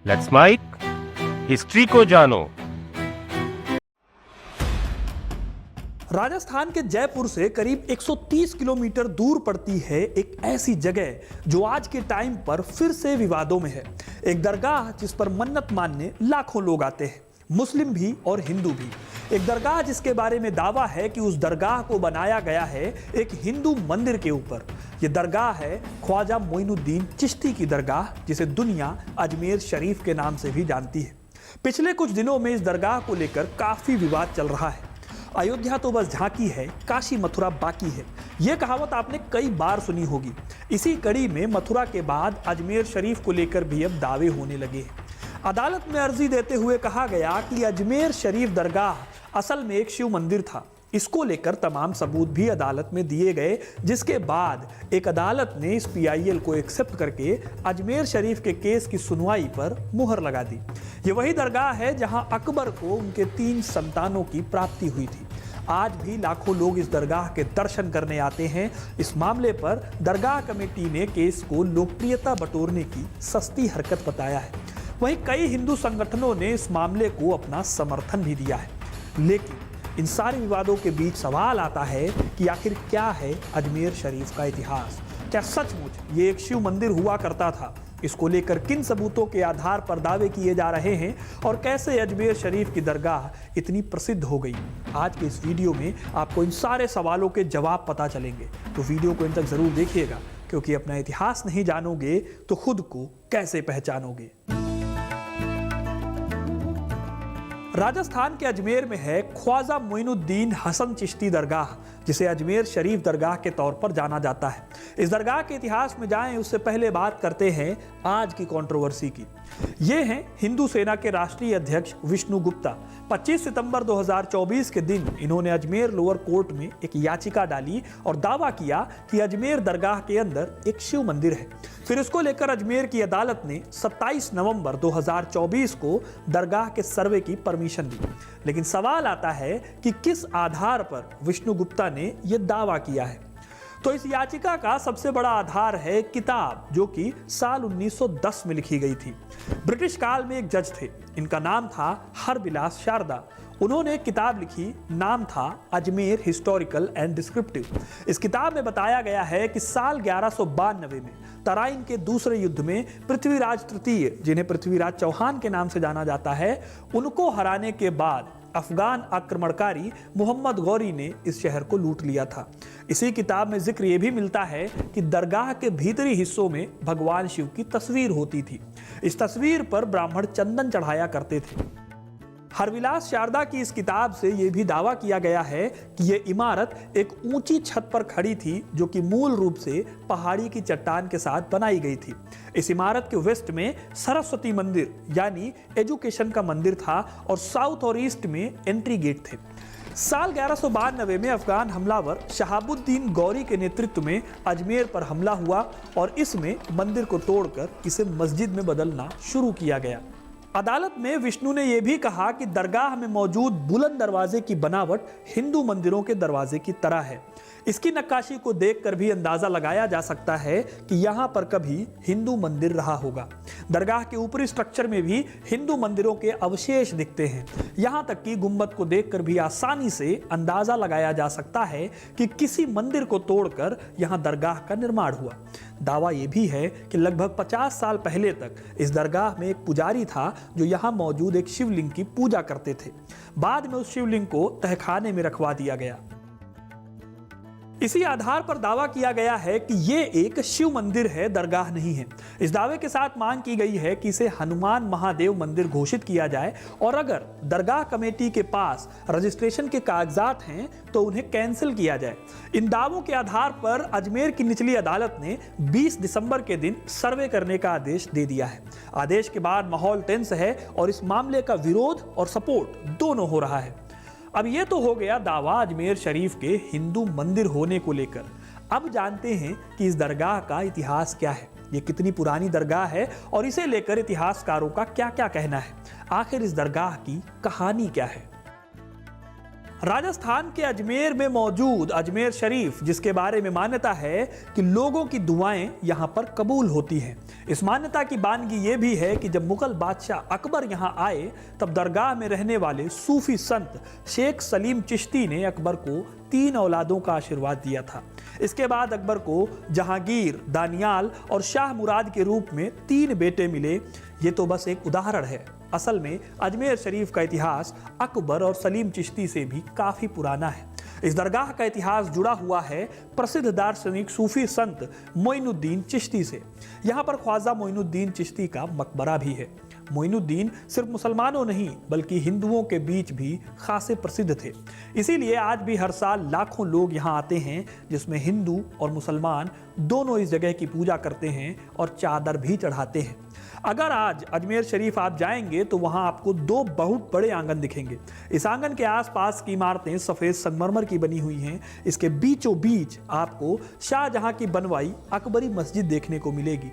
Let's mic history को जानो। राजस्थान के जयपुर से करीब 130 किलोमीटर दूर पड़ती है एक ऐसी जगह जो आज के टाइम पर फिर से विवादों में है। एक दरगाह जिस पर मन्नत मानने लाखों लोग आते हैं, मुस्लिम भी और हिंदू भी। एक दरगाह जिसके बारे में दावा है कि उस दरगाह को बनाया गया है एक हिंदू मंदिर के ऊपर। यह दरगाह है ख्वाजा मोइनुद्दीन चिश्ती की दरगाह, जिसे दुनिया अजमेर शरीफ के नाम से भी जानती है। पिछले कुछ दिनों में इस दरगाह को लेकर काफी विवाद चल रहा है। अयोध्या तो बस झांकी है, काशी मथुरा बाकी है, यह कहावत आपने कई बार सुनी होगी। इसी कड़ी में मथुरा के बाद अजमेर शरीफ को लेकर भी अब दावे होने लगे हैं। अदालत में अर्जी देते हुए कहा गया कि अजमेर शरीफ दरगाह असल में एक शिव मंदिर था। इसको लेकर तमाम सबूत भी अदालत में दिए गए, जिसके बाद एक अदालत ने इस पीआईएल को एक्सेप्ट करके अजमेर शरीफ के केस की सुनवाई पर मुहर लगा दी। ये वही दरगाह है जहां अकबर को उनके 3 संतानों की प्राप्ति हुई थी। आज भी लाखों लोग इस दरगाह के दर्शन करने आते हैं। इस मामले पर दरगाह कमेटी ने केस को लोकप्रियता बटोरने की सस्ती हरकत बताया है। वहीं कई हिंदू संगठनों ने इस मामले को अपना समर्थन भी दिया है। लेकिन इन सारे विवादों के बीच सवाल आता है कि आखिर क्या है अजमेर शरीफ का इतिहास? क्या सचमुच ये एक शिव मंदिर हुआ करता था? इसको लेकर किन सबूतों के आधार पर दावे किए जा रहे हैं और कैसे अजमेर शरीफ की दरगाह इतनी प्रसिद्ध हो गई? आज के इस वीडियो में आपको इन सारे सवालों के जवाब पता चलेंगे, तो वीडियो को इन तक जरूर देखिएगा, क्योंकि अपना इतिहास नहीं जानोगे तो खुद को कैसे पहचानोगे। राजस्थान के अजमेर में है ख्वाजा मोइनुद्दीन हसन चिश्ती दरगाह, जिसे अजमेर शरीफ दरगाह के तौर पर जाना जाता है। इस दरगाह के इतिहास में जाएं उससे पहले बात करते हैं आज की कंट्रोवर्सी की। ये हैं हिंदू सेना के राष्ट्रीय अध्यक्ष विष्णु गुप्ता। 25 सितंबर 2024 के दिन इन्होंने अजमेर लोअर कोर्ट में एक याचिका डाली और दावा किया कि अजमेर दरगाह के अंदर एक शिव मंदिर है। फिर इसको लेकर अजमेर की अदालत ने 27 नवंबर 2024 को दरगाह के सर्वे की परमिशन दी। लेकिन सवाल आता है कि किस आधार पर विष्णु गुप्ता ने यह दावा किया है? तो इस याचिका का सबसे बड़ा आधार है किताब, जो कि साल 1910 में लिखी गई थी। ब्रिटिश काल में एक जज थे, इनका नाम था हरबिलास शारदा। उन्होंने एक किताब लिखी, नाम था अजमेर हिस्टोरिकल एंड डिस्क्रिप्टिव। इस किताब में बताया गया है कि साल 1192 में तराइन के दूसरे युद्ध में पृथ्वीराज तृतीय, जिन्हें पृथ्वीराज चौहान के नाम से जाना जाता है, उनको हराने के बाद अफगान आक्रमणकारी मोहम्मद गौरी ने इस शहर को लूट लिया था। इसी किताब में जिक्र यह भी मिलता है कि दरगाह के भीतरी हिस्सों में भगवान शिव की तस्वीर होती थी। इस तस्वीर पर ब्राह्मण चंदन चढ़ाया करते थे। हरविलास शारदा की इस किताब से यह भी दावा किया गया है कि यह इमारत एक ऊंची छत पर खड़ी थी, जो कि मूल रूप से पहाड़ी की चट्टान के साथ बनाई गई थी। इस इमारत के वेस्ट में सरस्वती मंदिर यानी एजुकेशन का मंदिर था और साउथ और ईस्ट में एंट्री गेट थे। साल 1192 में अफगान हमलावर शहाबुद्दीन गौरी के नेतृत्व में अजमेर पर हमला हुआ और इसमें मंदिर को तोड़कर इसे मस्जिद में बदलना शुरू किया गया। अदालत में विष्णु ने यह भी कहा कि दरगाह में मौजूद बुलंद दरवाजे की बनावट हिंदू मंदिरों के दरवाजे की तरह है। इसकी नक्काशी को देखकर भी अंदाजा लगाया जा सकता है कि यहां पर कभी हिंदू मंदिर रहा होगा। दरगाह के ऊपरी स्ट्रक्चर में भी हिंदू मंदिरों के अवशेष दिखते हैं। यहां तक कि गुंबद को देखकर भी आसानी से अंदाजा लगाया जा सकता है कि किसी मंदिर को तोड़कर यहां दरगाह का निर्माण हुआ। दावा यह भी है कि लगभग 50 साल पहले तक इस दरगाह में एक पुजारी था जो यहां मौजूद एक शिवलिंग की पूजा करते थे। बाद में उस शिवलिंग को तहखाने में रखवा दिया गया। इसी आधार पर दावा किया गया है कि यह एक शिव मंदिर है, दरगाह नहीं है। इस दावे के साथ मांग की गई है कि इसे हनुमान महादेव मंदिर घोषित किया जाए और अगर दरगाह कमेटी के पास रजिस्ट्रेशन के कागजात हैं तो उन्हें कैंसिल किया जाए। इन दावों के आधार पर अजमेर की निचली अदालत ने 20 दिसंबर के दिन सर्वे करने का आदेश दे दिया है। आदेश के बाद माहौल टेंस है और इस मामले का विरोध और सपोर्ट दोनों हो रहा है। अब यह तो हो गया दावा अजमेर शरीफ के हिंदू मंदिर होने को लेकर। अब जानते हैं कि इस दरगाह का इतिहास क्या है, ये कितनी पुरानी दरगाह है और इसे लेकर इतिहासकारों का क्या क्या कहना है। आखिर इस दरगाह की कहानी क्या है? राजस्थान के अजमेर में मौजूद अजमेर शरीफ, जिसके बारे में मान्यता है कि लोगों की दुआएं यहां पर कबूल होती हैं। इस मान्यता की बानगी ये भी है कि जब मुगल बादशाह अकबर यहां आए तब दरगाह में रहने वाले सूफी संत शेख सलीम चिश्ती ने अकबर को 3 औलादों का आशीर्वाद दिया था। इसके बाद अकबर को जहांगीर, दानियाल और शाह मुराद के रूप में 3 बेटे मिले। ये तो बस एक उदाहरण है। असल में अजमेर शरीफ का इतिहास अकबर और सलीम चिश्ती से भी काफी पुराना है। इस दरगाह का इतिहास जुड़ा हुआ है प्रसिद्ध दार्शनिक सूफी संत मोइनुद्दीन चिश्ती से। यहाँ पर ख्वाजा मोइनुद्दीन चिश्ती का मकबरा भी है। मोइनुद्दीन सिर्फ मुसलमानों नहीं बल्कि हिंदुओं के बीच भी खासे प्रसिद्ध थे। इसीलिए आज भी हर साल लाखों लोग यहाँ आते हैं, जिसमें हिंदू और मुसलमान दोनों इस जगह की पूजा करते हैं और चादर भी चढ़ाते हैं। अगर आज अजमेर शरीफ आप जाएंगे तो वहां आपको 2 बहुत बड़े आंगन दिखेंगे। इस आंगन के आसपास की इमारतें सफेद संगमरमर की बनी हुई हैं। इसके बीचों बीच आपको शाहजहां की बनवाई अकबरी मस्जिद देखने को मिलेगी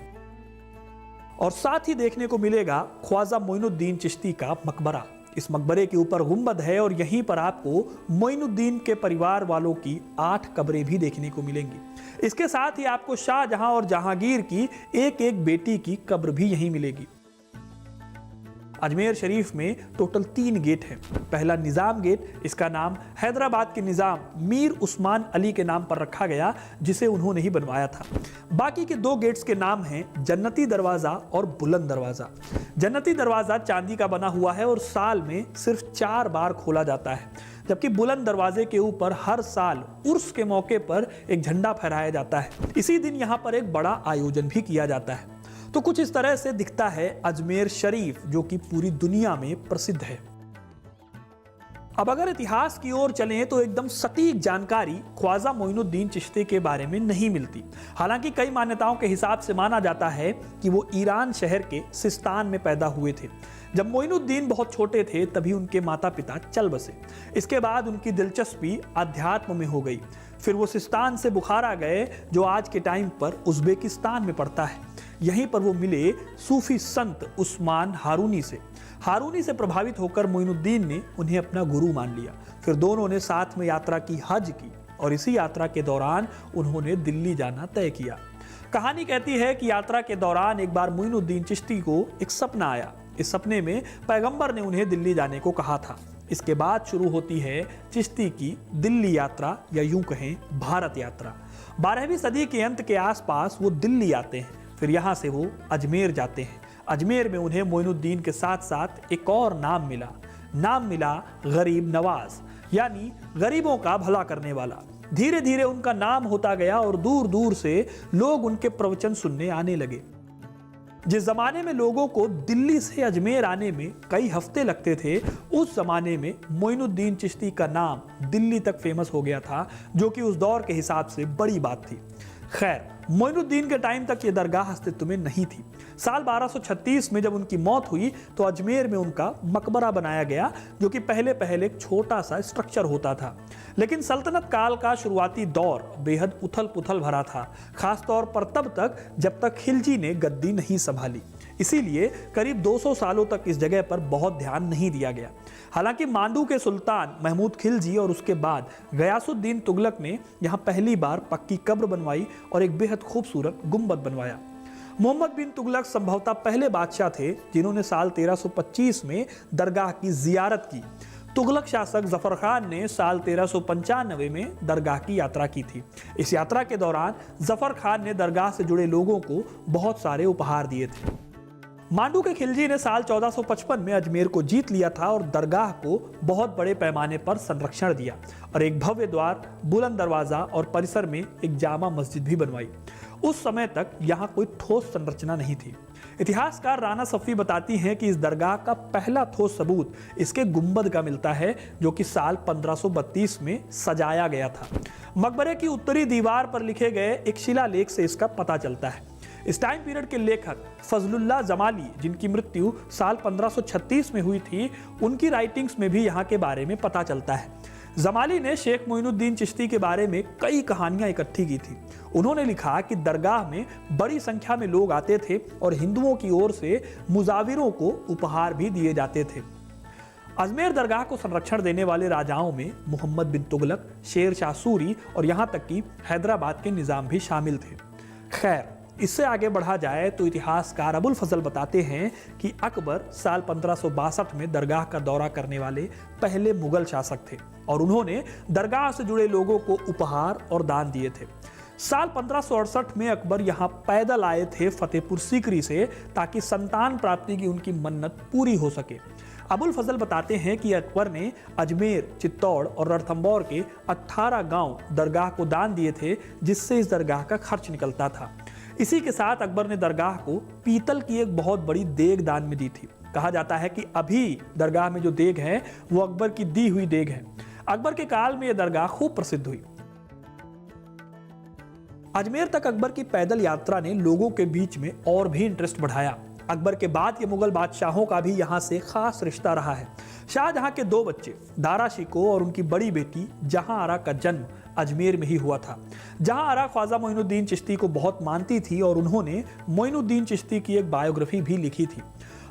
और साथ ही देखने को मिलेगा ख्वाजा मोइनुद्दीन चिश्ती का मकबरा। इस मकबरे के ऊपर गुंबद है और यहीं पर आपको मोइनुद्दीन के परिवार वालों की 8 कब्रें भी देखने को मिलेंगी। इसके साथ ही आपको शाहजहां और जहांगीर की एक बेटी की कब्र भी यहीं मिलेगी। अजमेर शरीफ में टोटल 3 गेट हैं। पहला निज़ाम गेट, इसका नाम हैदराबाद के निज़ाम मीर उस्मान अली के नाम पर रखा गया, जिसे उन्होंने ही बनवाया था। बाकी के 2 गेट्स के नाम हैं जन्नती दरवाज़ा और बुलंद दरवाज़ा। जन्नती दरवाज़ा चांदी का बना हुआ है और साल में सिर्फ 4 बार खोला जाता है, जबकि बुलंद दरवाजे के ऊपर हर साल उर्स के मौके पर एक झंडा फहराया जाता है। इसी दिन यहाँ पर एक बड़ा आयोजन भी किया जाता है। तो कुछ इस तरह से दिखता है अजमेर शरीफ, जो कि पूरी दुनिया में प्रसिद्ध है। अब अगर इतिहास की ओर चलें तो एकदम सटीक जानकारी ख्वाजा मोइनुद्दीन चिश्ती के बारे में नहीं मिलती। हालांकि कई मान्यताओं के हिसाब से माना जाता है कि वो ईरान शहर के सिस्तान में पैदा हुए थे। जब मोइनुद्दीन बहुत छोटे थे तभी उनके माता पिता चल बसे। इसके बाद उनकी दिलचस्पी अध्यात्म में हो गई। फिर वो सिस्तान से बुखारा गए, जो आज के टाइम पर उज्बेकिस्तान में पड़ता है। यहीं पर वो मिले सूफी संत उस्मान हारूनी से। हारूनी से प्रभावित होकर मोइनुद्दीन ने उन्हें अपना गुरु मान लिया। फिर दोनों ने साथ में यात्रा की, हज की, और इसी यात्रा के दौरान उन्होंने दिल्ली जाना तय किया। कहानी कहती है कि यात्रा के दौरान एक बार मोइनुद्दीन चिश्ती को एक सपना आया। इस सपने में पैगंबर ने उन्हें दिल्ली जाने को कहा था। इसके बाद शुरू होती है चिश्ती की दिल्ली यात्रा, या यूं कहें भारत यात्रा। 12वीं सदी के अंत के आसपास वो दिल्ली आते हैं। फिर यहाँ से वो अजमेर जाते हैं। अजमेर में उन्हें मोइनुद्दीन के साथ साथ एक और नाम मिला गरीब नवाज, यानी गरीबों का भला करने वाला। धीरे धीरे उनका नाम होता गया और दूर दूर से लोग उनके प्रवचन सुनने आने लगे। जिस जमाने में लोगों को दिल्ली से अजमेर आने में कई हफ्ते लगते थे, उस जमाने में मोइनुद्दीन चिश्ती का नाम दिल्ली तक फेमस हो गया था, जो कि उस दौर के हिसाब से बड़ी बात थी। खैर, मोइनुद्दीन के टाइम तक ये दरगाह अस्तित्व में नहीं थी। साल 1236 में जब उनकी मौत हुई तो अजमेर में उनका मकबरा बनाया गया, जो कि पहले एक छोटा सा स्ट्रक्चर होता था। लेकिन सल्तनत काल का शुरुआती दौर बेहद उथल पुथल भरा था, खासतौर पर तब तक जब तक खिलजी ने गद्दी नहीं संभाली। इसीलिए करीब 200 सालों तक इस जगह पर बहुत ध्यान नहीं दिया गया। हालांकि मांडू के सुल्तान महमूद खिलजी और उसके बाद गयासुद्दीन तुगलक ने यहाँ पहली बार पक्की कब्र बनवाई और एक बेहद खूबसूरत गुंबद बनवाया। मोहम्मद बिन तुगलक संभवतः पहले बादशाह थे जिन्होंने साल 1325 में दरगाह की जियारत की। तुगलक शासक जफर खान ने साल 1395 में दरगाह की यात्रा की थी। इस यात्रा के दौरान जफर खान ने दरगाह से जुड़े लोगों को बहुत सारे उपहार दिए थे। मांडू के खिलजी ने साल 1455 में अजमेर को जीत लिया था और दरगाह को बहुत बड़े पैमाने पर संरक्षण दिया और एक भव्य द्वार, बुलंद दरवाजा और परिसर में एक जामा मस्जिद भी बनवाई। उस समय तक यहाँ कोई ठोस संरचना नहीं थी। इतिहासकार राना सफ़ी बताती हैं कि इस दरगाह का पहला ठोस सबूत इसके गुंबद का मिलता है, जो कि साल 1532 में सजाया गया था। मकबरे की उत्तरी दीवार पर लिखे गए एक शिलालेख से इसका पता चलता है। इस टाइम पीरियड के लेखक फजलुल्लाह जमाली, जिनकी मृत्यु साल 1536 में हुई थी, उनकी राइटिंग्स में भी यहाँ के बारे में पता चलता है। जमाली ने शेख मोइनुद्दीन चिश्ती के बारे में कई कहानियां इकट्ठी की थी। उन्होंने लिखा कि दरगाह में बड़ी संख्या में लोग आते थे और हिंदुओं की ओर से मुजाविरों को उपहार भी दिए जाते थे। अजमेर दरगाह को संरक्षण देने वाले राजाओं में मोहम्मद बिन तुगलक, शेर शाह सूरी और यहाँ तक कि हैदराबाद के निजाम भी शामिल थे। खैर, इससे आगे बढ़ा जाए तो इतिहासकार अबुल फजल बताते हैं कि अकबर साल 1562 में दरगाह का दौरा करने वाले पहले मुगल शासक थे और उन्होंने दरगाह से जुड़े लोगों को उपहार और दान दिए थे। साल 1568 में अकबर यहाँ पैदल आए थे फतेहपुर सीकरी से, ताकि संतान प्राप्ति की उनकी मन्नत पूरी हो सके। अबुल फजल बताते हैं कि अकबर ने अजमेर, चित्तौड़ और रणथंभौर के 18 गांव दरगाह को दान दिए थे, जिससे इस दरगाह का खर्च निकलता था। इसी के साथ अकबर ने दरगाह को पीतल की एक बहुत बड़ी देग दान में दी थी। कहा जाता है कि अभी दरगाह में जो देग है वो अकबर की दी हुई देग है। अकबर के काल में यह दरगाह खूब प्रसिद्ध हुई। अजमेर तक अकबर की पैदल यात्रा ने लोगों के बीच में और भी इंटरेस्ट बढ़ाया। अकबर के बाद ये मुगल बादशाहों का भी यहाँ से खास रिश्ता रहा है। शाहजहां के 2 बच्चे दारा शिकोह और उनकी बड़ी बेटी जहां आरा का जन्म अजमेर में ही हुआ था। जहां आरा ख्वाजा मोइनुद्दीन चिश्ती को बहुत मानती थी और उन्होंने मोइनुद्दीन चिश्ती की एक बायोग्राफी भी लिखी थी।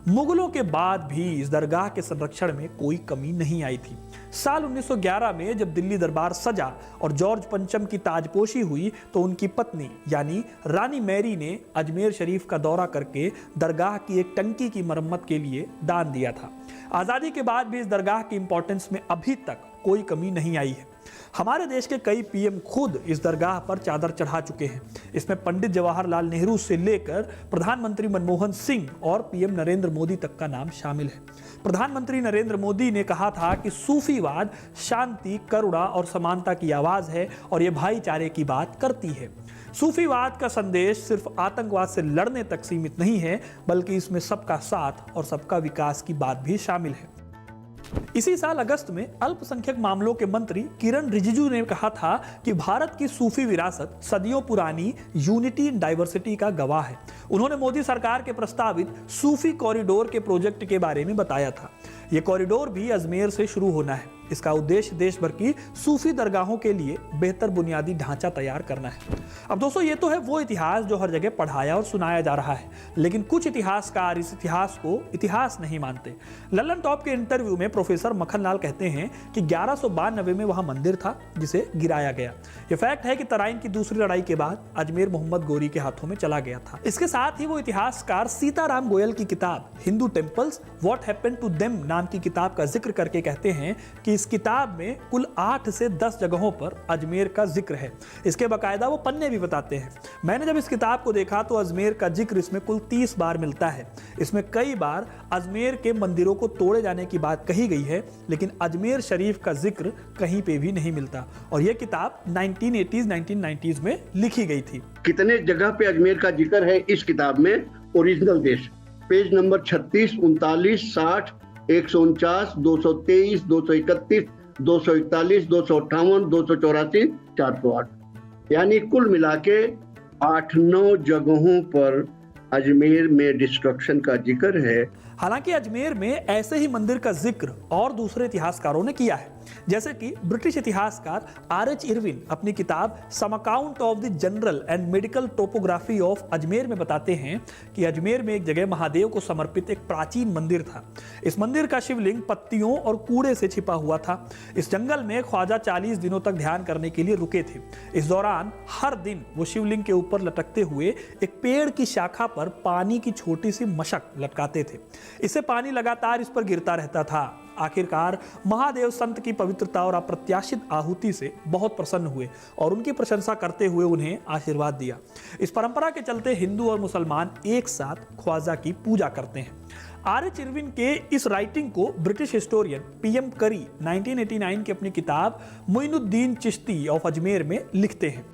मुगलों के बाद भी इस दरगाह के संरक्षण में कोई कमी नहीं आई थी। साल 1911 में जब दिल्ली दरबार सजा और जॉर्ज पंचम की ताजपोशी हुई तो उनकी पत्नी यानी रानी मैरी ने अजमेर शरीफ का दौरा करके दरगाह की एक टंकी की मरम्मत के लिए दान दिया था। आज़ादी के बाद भी इस दरगाह की इंपॉर्टेंस में अभी तक कोई कमी नहीं आई है। हमारे देश के कई पीएम खुद इस दरगाह पर चादर चढ़ा चुके हैं। इसमें पंडित जवाहरलाल नेहरू से लेकर प्रधानमंत्री मनमोहन सिंह और पीएम नरेंद्र मोदी तक का नाम शामिल है। प्रधानमंत्री नरेंद्र मोदी ने कहा था कि सूफीवाद शांति, करुणा और समानता की आवाज है और ये भाईचारे की बात करती है। सूफीवाद का संदेश सिर्फ आतंकवाद से लड़ने तक सीमित नहीं है, बल्कि इसमें सबका साथ और सबका विकास की बात भी शामिल है। इसी साल अगस्त में अल्पसंख्यक मामलों के मंत्री किरण रिजिजू ने कहा था कि भारत की सूफी विरासत सदियों पुरानी यूनिटी इन डाइवर्सिटी का गवाह है। उन्होंने मोदी सरकार के प्रस्तावित सूफी कॉरिडोर के प्रोजेक्ट के बारे में बताया था। यह कॉरिडोर भी अजमेर से शुरू होना है। इसका उद्देश्य देश भर की सूफी दरगाहों के लिए बेहतर बुनियादी ढांचा तैयार करना है। अब दोस्तों, ये तो है वो इतिहास जो हर जगह पढ़ाया और सुनाया जा रहा है, लेकिन कुछ इतिहासकार इस इतिहास को इतिहास नहीं मानते। लल्लन टॉप के इंटरव्यू में प्रोफेसर मक्खनलाल कहते हैं कि 1192 में वहां मंदिर था जिसे गिराया गया। यह फैक्ट है कि तराइन की दूसरी लड़ाई के बाद अजमेर मोहम्मद गोरी के हाथों में चला गया था। इसके साथ ही वो इतिहासकार सीताराम गोयल की किताब Hindu temples what happened to them नाम की किताब का जिक्र करके कहते हैं कि इस किताब में कुल 8 से 10 जगहों पर अजमेर का जिक्र है। इसके बाकायदा वो पन्ने भी बताते हैं। मैंने जब इस किताब को देखा तो अजमेर का जिक्र इसमें कुल 30 बार मिलता है। इसमें कई बार अजमेर के मंदिरों को तोड़े जाने की बात कही गई है, लेकिन अजमेर शरीफ का जिक्र कहीं पे भी नहीं मिलता। और यह किताब 1980s 1990s में लिखी गई थी। कितने जगह पे अजमेर का जिक्र है इस किताब में? ओरिजिनल देश, पेज नंबर 36, 39, 60, 149, 223, 231, 241, 258, 284, 408, यानी कुल मिला के 8-9 जगहों पर अजमेर में डिस्ट्रक्शन का जिक्र है। हालांकि अजमेर में ऐसे ही मंदिर का जिक्र और दूसरे इतिहासकारों ने किया है, जैसे कि ब्रिटिश इतिहासकार R.H. इरविन अपनी किताब some account of the general and medical topography of Ajmer में बताते हैं कि अजमेर में एक जगह महादेव को समर्पित एक प्राचीन मंदिर था। इस मंदिर का शिवलिंग पत्तियों और कूड़े से छिपा हुआ था। इस जंगल में ख्वाजा 40 दिनों तक ध्यान करने के लिए रुके थे। इस दौरान हर दिन वो शिवलिंग के ऊपर लटकते हुए एक पेड़ की शाखा पर पानी की छोटी सी मशक लटकाते थे। इससे पानी लगातार इस पर गिरता रहता था। आखिरकार महादेव संत की पवित्रता और अप्रत्याशित आहुति से बहुत प्रसन्न हुए और उनकी प्रशंसा करते हुए उन्हें आशीर्वाद दिया। इस परंपरा के चलते हिंदू और मुसलमान एक साथ ख्वाजा की पूजा करते हैं। R.H. इरविन के इस राइटिंग को ब्रिटिश हिस्टोरियन PM करी 1989 की अपनी किताब मोइनुद्दीन चिश्ती ऑफ अजमेर में लिखते हैं।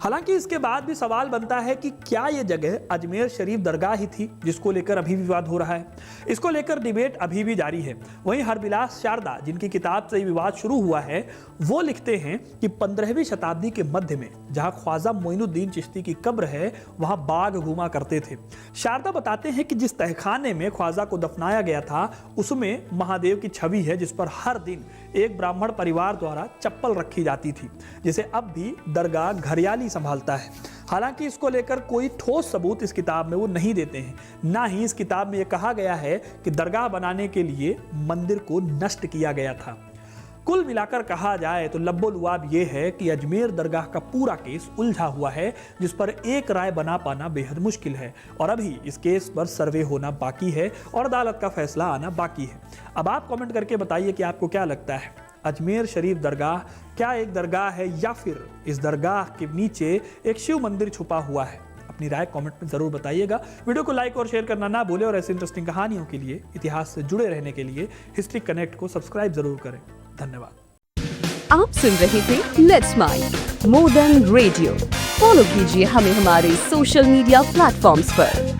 हालांकि इसके बाद भी सवाल बनता है कि क्या यह जगह अजमेर शरीफ दरगाह ही थी, जिसको लेकर अभी विवाद हो रहा है। इसको लेकर डिबेट अभी भी जारी है। वहीं हरबिलास शारदा, जिनकी किताब से विवाद शुरू हुआ है, वो लिखते हैं कि 15वीं शताब्दी के मध्य में जहां ख्वाजा मोइनुद्दीन चिश्ती की कब्र है, वहां बाघ घूमा करते थे। शारदा बताते हैं कि जिस तहखाने में ख्वाजा को दफनाया गया था, उसमें महादेव की छवि है, जिस पर हर दिन एक ब्राह्मण परिवार द्वारा चप्पल रखी जाती थी, जिसे अब भी दरगाह घरियाली जिम्मेदारी संभालता है। हालांकि इसको लेकर कोई ठोस सबूत इस किताब में वो नहीं देते हैं। ना ही इस किताब में ये कहा गया है कि दरगाह बनाने के लिए मंदिर को नष्ट किया गया था। कुल मिलाकर कहा जाए तो लब्बो लुआब ये है कि अजमेर दरगाह का पूरा केस उलझा हुआ है, जिस पर एक राय बना पाना बेहद मुश्किल है और अभी इस केस पर सर्वे होना बाकी है और अदालत का फैसला आना बाकी है। अब आप कमेंट करके बताइए कि आपको क्या लगता है, अजमेर शरीफ दरगाह क्या एक दरगाह है या फिर इस दरगाह के नीचे एक शिव मंदिर छुपा हुआ है? अपनी राय कमेंट में जरूर बताइएगा। वीडियो को लाइक और शेयर करना ना भूलें और ऐसी इंटरेस्टिंग कहानियों के लिए, इतिहास से जुड़े रहने के लिए हिस्ट्री कनेक्ट को सब्सक्राइब जरूर करें। धन्यवाद। आप सुन रहे थे let's mind more than radio. Follow कीजिए हमें हमारे सोशल मीडिया प्लेटफॉर्म्स पर।